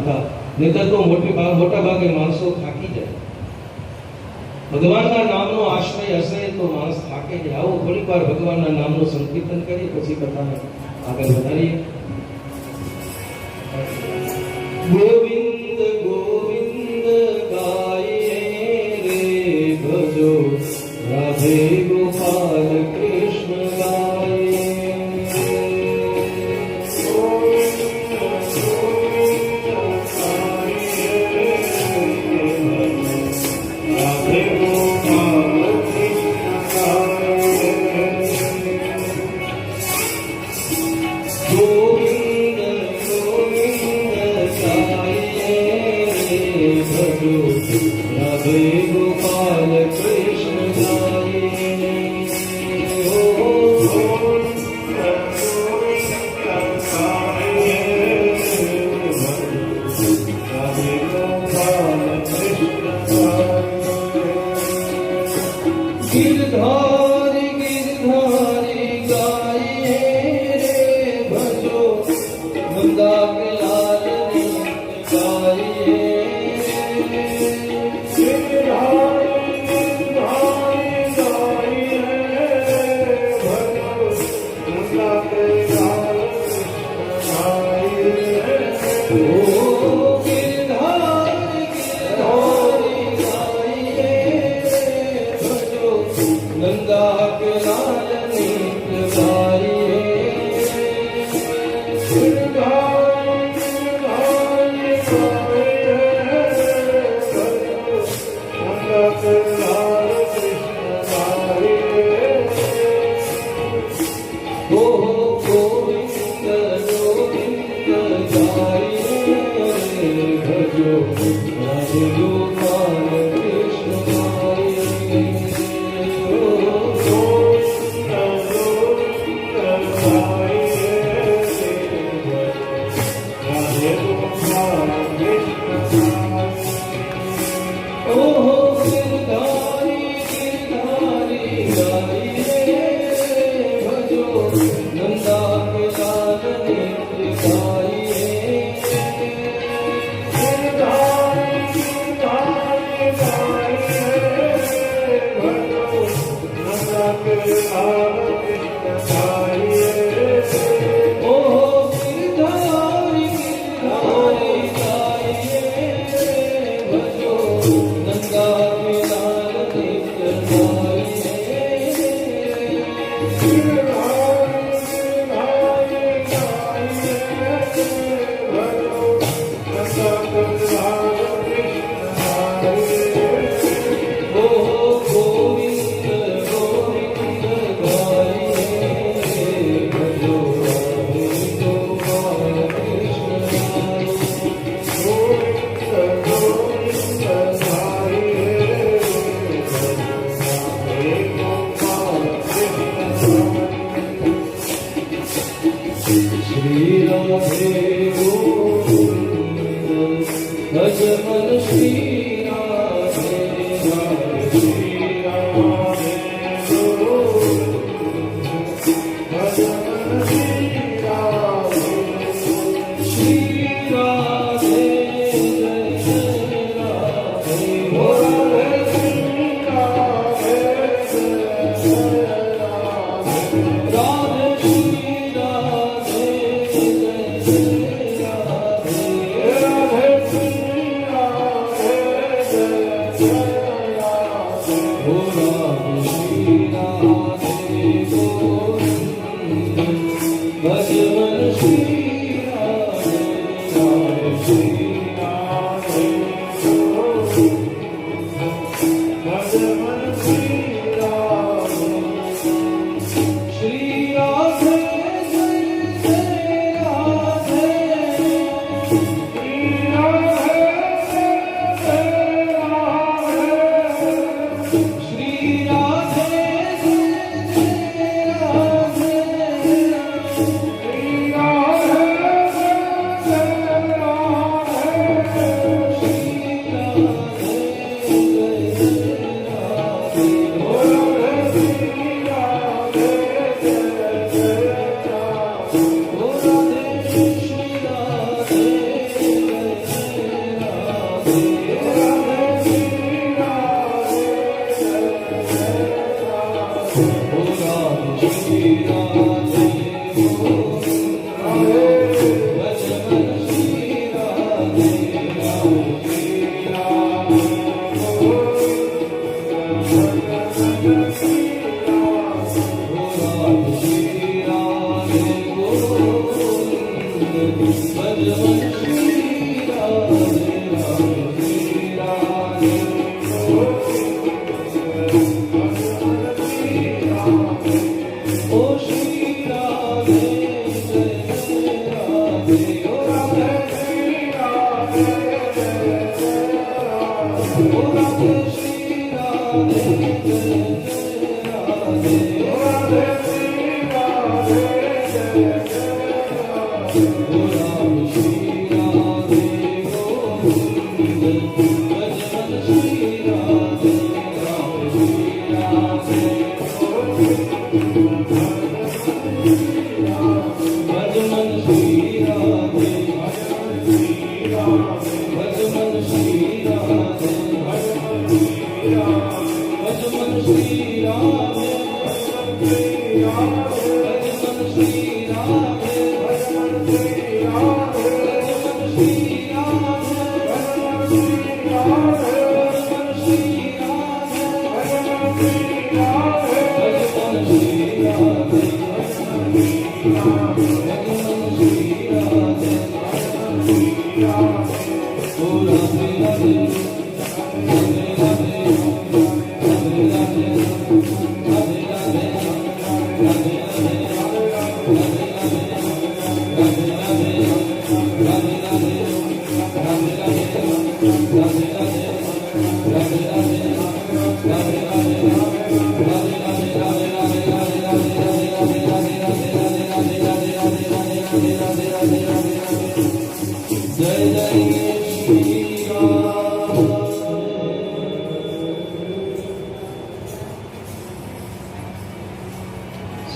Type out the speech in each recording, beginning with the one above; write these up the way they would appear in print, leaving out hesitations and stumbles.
કથા, નહીતર તો મોટા ભાગે માણસો થાકી જાય. ભગવાનના નામનો આશ્રય હશે તો માણસ થાકે જાય. આવો થોડીક વાર ભગવાનના નામનું સંકીર્તન કરી પછી કથાને આગળ વધારીએ. ગોવિંદ ગોવિંદ ગાઈએ રે ભજો, રાધે ગોપાલ કૃષ્ણ ગાઈએ. राधे गोपाल कृष्ण गाये. गिरधारी गिरधारी गाये रे भजो, नंदा के लाल गाये. Oh,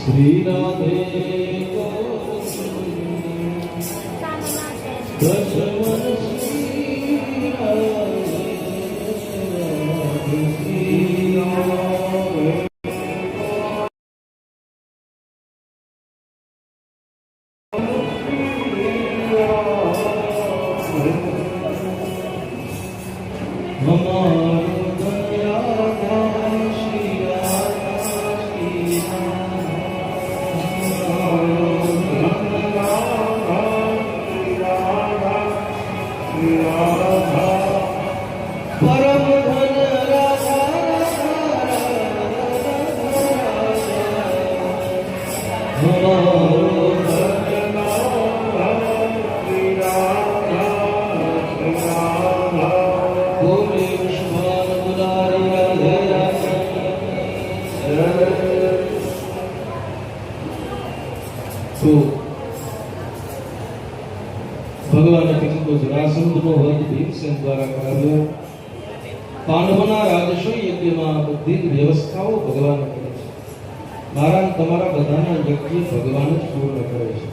श्री राधे ભગવાને કીધું તો જરાસંધનો વધ ભીમસેન દ્વારા કરાવ્યો. પાંડવોના રાજસોઈ યજ્ઞમાં બધી જ વ્યવસ્થાઓ ભગવાને કરી છે. મારા તમારા બધાના યજ્ઞ ભગવાન જ પૂર્ણ કરે છે.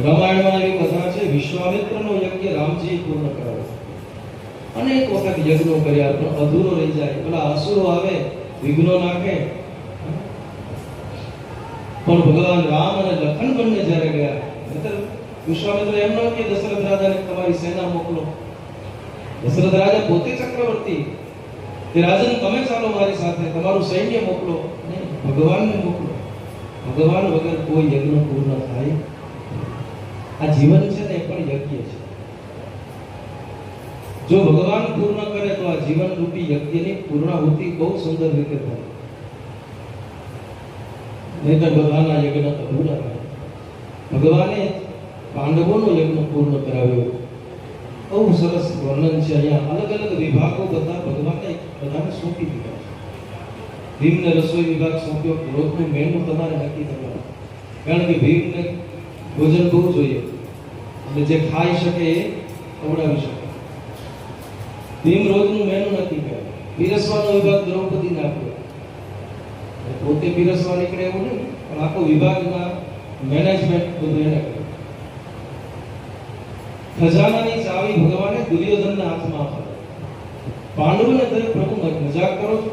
રામાયણમાં એવી કથા છે, વિશ્વામિત્રનો યજ્ઞ રામજી પૂર્ણ કરાવે. અનેક વખત યજ્ઞો કર્યા પણ અધૂરો રહી જાય. પેલા અસુરો આવે, વિઘ્નો નાખે. પણ ભગવાન રામ અને લખન બંને જ્યારે ગયા, વિશ્વામિત્ર એમ ન કે દશરથ રાજાને તમારી સેના મોકલો. દશરથ રાજા પોતે ચક્રવર્તી, તે રાજન તમે ચાલો મારી સાથે, તમારું સૈન્ય મોકલો. નહીં, ભગવાનને મોકલો. ભગવાન વગર કોઈ યજ્ઞ પૂર્ણ થાય. આ જીવન છે ને એ પણ યજ્ઞ છે. જો ભગવાન પૂર્ણ કરે તો આ જીવન રૂપી યજ્ઞની પૂર્ણાહુતિ બહુ સુંદર રીતે થાય. નહીં તો બધાના યજ્ઞ અધૂરા રહે. ભગવાને પાંડવોનો યજ્ઞ પૂર્ણ કરાવ્યો. બહુ સરસ વર્ણન છે અહીંયા. અલગ અલગ વિભાગો બધા ભગવાને બધાને સોંપી દીધા છે. ભીમને રસોઈ વિભાગ સોંપ્યો. રોજનું મેનુ તમારે નક્કી કરવાનું, કારણ કે ભીમને ભોજન બહુ જોઈએ, એટલે જે ખાઈ શકે એ ખવડાવી શકે. ભીમ રોજનું મેનુ નક્કી કરે. પીરસવાનો વિભાગ દ્રૌપદીને આપ્યો. પોતે પીરસવા નીકળે એવું નહીં, પણ આખો વિભાગના મેનેજમેન્ટ બધું એને કરે. ખજાનાની ચાવી ભગવાને દુર્યોધનના હાથમાં આપી. પાંડવોને કહ્યું, પ્રભુ મજાક કરો છો?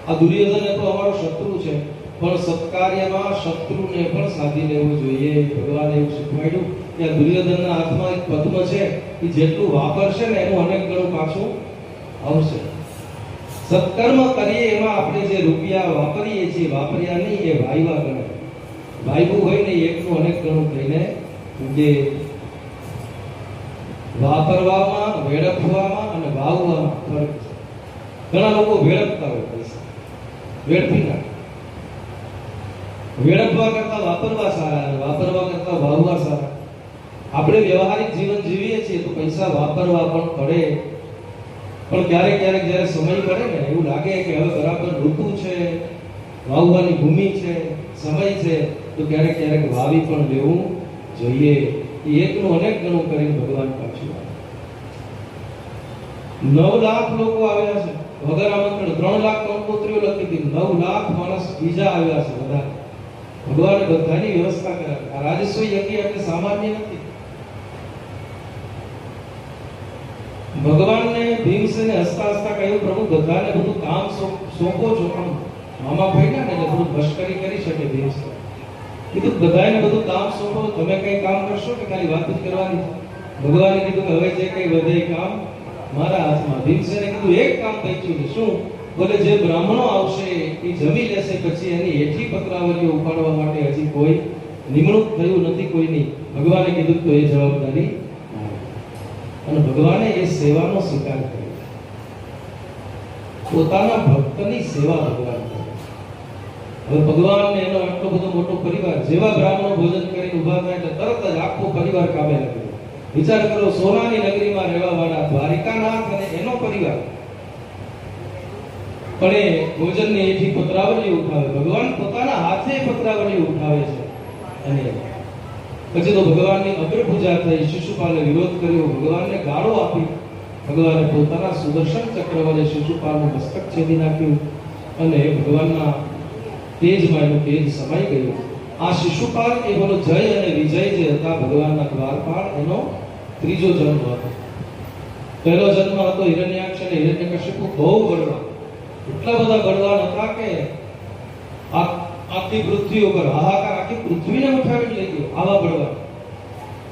આ દુર્યોધન એ તો અમારો શત્રુ છે, પણ સત્કાર્યમાં શત્રુને પણ સાધી લેવું જોઈએ. ભગવાને એવું શીખવાડ્યું કે આ દુર્યોધનના હાથમાં એક પદ્મ છે, એ જેટલું વાપરશે ને એનું અનેક ગણું પાછું આવશે. સત્કર્મ કરીએ એમાં આપણે જે રૂપિયા વાપરીએ છીએ, વાપર્યા નહીં એ વાયવા ગણાય. વાયવું હોય ને એકનું અનેક ગણું થઈને જે વાપરવામાં, વેડફવામાં અને વાવવામાં ફરક છે. ઘણા લોકો વેડફતા હોય પૈસા, વેડફી નાખે. વેડફવા કરતા વાપરવા સારા, અને વાપરવા કરતા વાવવા સારા. આપણે વ્યવહારિક જીવન જીવીએ છીએ તો પૈસા વાપરવા પણ પડે, પણ ક્યારેક ક્યારેક જ્યારે સમય પડે ને એવું લાગે કે હવે બરાબર ઋતુ છે, વાવવાની ભૂમિ છે, સમય છે, તો ક્યારેક ક્યારેક વાવી પણ લેવું જોઈએ. એ એકનું અનેક ગણું કરીને ભગવાન પાછું 9 લાખ લોકો આવ્યા છે વગર આમંત્રણ. 3 લાખ કંકોત્રીઓ લખી હતી, 9 લાખ માણસ બીજા આવ્યા છે બધા. ભગવાને બધાની વ્યવસ્થા કરાવી. આ રાજસ્વ યજ્ઞ એટલે સામાન્ય નથી. ભગવાનને ભીમસેને હસતા હસતા કહ્યું, પ્રભુ બધાને બધું કામ સોંપો છો, પણ મામા ભાઈ ના એટલે થોડું મશ્કરી કરી શકે ભીમસેન. કીધું બધાને બધું કામ સોંપો, તમે કઈ કામ કરશો કે ખાલી વાત જ કરવાની? ભગવાને કીધું કે હવે જે કઈ વધે કામ મારા હાથમાં. ભીમસેને કીધું એક કામ બચ્યું છે. શું? બોલે જે બ્રાહ્મણો આવશે એ જમી લેશે, પછી એની હેઠી પત્રાવલીઓ ઉપાડવા માટે હજી કોઈ નિમણૂક થયું નથી કોઈની. ભગવાને કીધું તો એ જવાબદારી અને ભગવાને એ સેવાનો સ્વીકાર કર્યો. પોતાના ભક્તની સેવા ભગવાન કરે. હવે ભગવાનને એનો આટલો બધો મોટો પરિવાર, જેવા બ્રાહ્મણો ભોજન કરીને ઊભા થાય એટલે તરત જ આખો પરિવાર કામે લાગે. વિચાર કરો, સોનાની નગરીમાં રહેવા વાળા દ્વારિકાનાથ અને એનો પરિવાર પણ એ ભોજનની એથી પત્રાવલી ઉઠાવે. ભગવાન પોતાના હાથે પત્રાવલી ઉઠાવે છે. અને પછી તો ભગવાનની અગ્રપૂજા થઈ. શિશુપાલે વિરોધ કર્યો, ભગવાનને ગાળો આપી. ભગવાને પોતાના સુદર્શન ચક્ર વડે શિશુપાલનું મસ્તક છેદી નાખ્યું અને ભગવાનના તેજમાં એનું તેજ સમાઈ ગયું. આ શિશુપાલ એ બોલો જય અને વિજય જે હતા ભગવાનના દ્વારપાળ, એનો ત્રીજો જન્મ હતો. પહેલો જન્મ હતો હિરણ્યાક્ષ અને હિરણ્યકશિપુ. બહુ બળવાન, એટલા બધા બળવાન હતા કે આખી પૃથ્વી ઉપર હાહાકાર, આખી પૃથ્વીને ઉઠાવી લઈ ગયો. આવા બળવાન.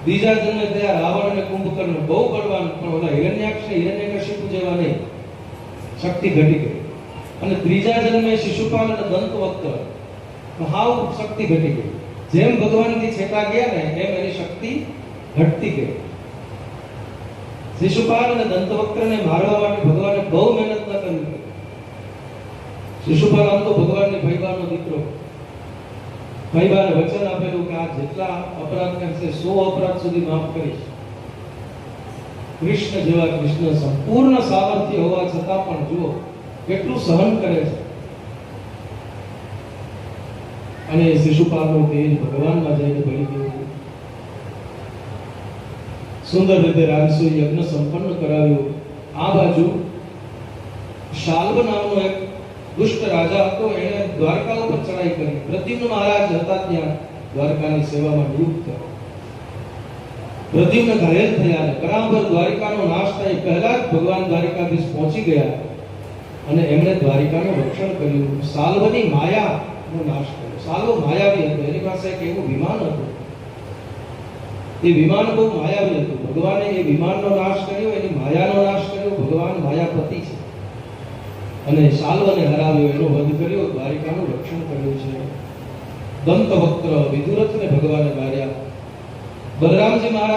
બીજા જન્મે થયા રાવણ અને કુંભકર્ણ, બહુ બળવાન, પણ ઓલા હિરણ્યાક્ષ ને હિરણ્યકશિપુ જેવા નહીં, શક્તિ ઘટી ગઈ. અને ત્રીજા જન્મે શિશુપાલ અને દંતવક્ર, હાવ શક્તિ ઘટી ગઈ. જેમ ભગવાનથી છેટા ગયા ને એમ એની શક્તિ ઘટતી ગઈ. શિશુપાલ અને દંતવક્રને મારવા માટે ભગવાને બહુ મહેનત ન કરવી. શિશુપાલ આમ તો ભગવાનની ભૈબાનો દીકરો. ભૈબાને વચન આપેલું કે આ જેટલા અપરાધ કરશે 100 અપરાધ સુધી માફ કરીશ. કૃષ્ણ જેવા કૃષ્ણ સંપૂર્ણ સામર્થ્ય હોવા છતાં પણ જુઓ કેટલું સહન કરે છે. અને શિશુપાલનું તેજ ભગવાનમાં જઈને ભળી ગયું. સુંદર રીતે રાજસુ યજ્ઞ સંપન્ન કરાવ્યો. આ બાજુ શાલ્વ નામનો એક દુષ્ટ રાજા હતો. એણે દ્વારકા ઉપર ચડાઈ કરી. પ્રદ્યુમ્ન મહારાજ હતા ત્યાં દ્વારકાની સેવામાં નિયુક્ત. પ્રદ્યુમ્ન ઘાયલ થયા અને કરાંબર દ્વારિકાનો નાશ થાય પહેલા જ ભગવાન દ્વારિકાધીશ પહોંચી ગયા અને એમણે દ્વારિકાનું રક્ષણ કર્યું. શાલ્વની માયાનો નાશ કર્યો. શાલ્વ માયાવી હતો. એની પાસે એક એવું વિમાન હતું. એ વિમાન બહુ માયાવી હતું. ભગવાને એ વિમાનનો નાશ કર્યો, એની માયાનો નાશ કર્યો. ભગવાન માયાપતિ છે અને શાલ્વને હરાવ્યો, એનો વધ કર્યો, દ્વારિકાનું રક્ષણ કર્યું છે. દંતવક્ર વિદુરથને ભગવાને માર્યા. બલરામજી મહારાજ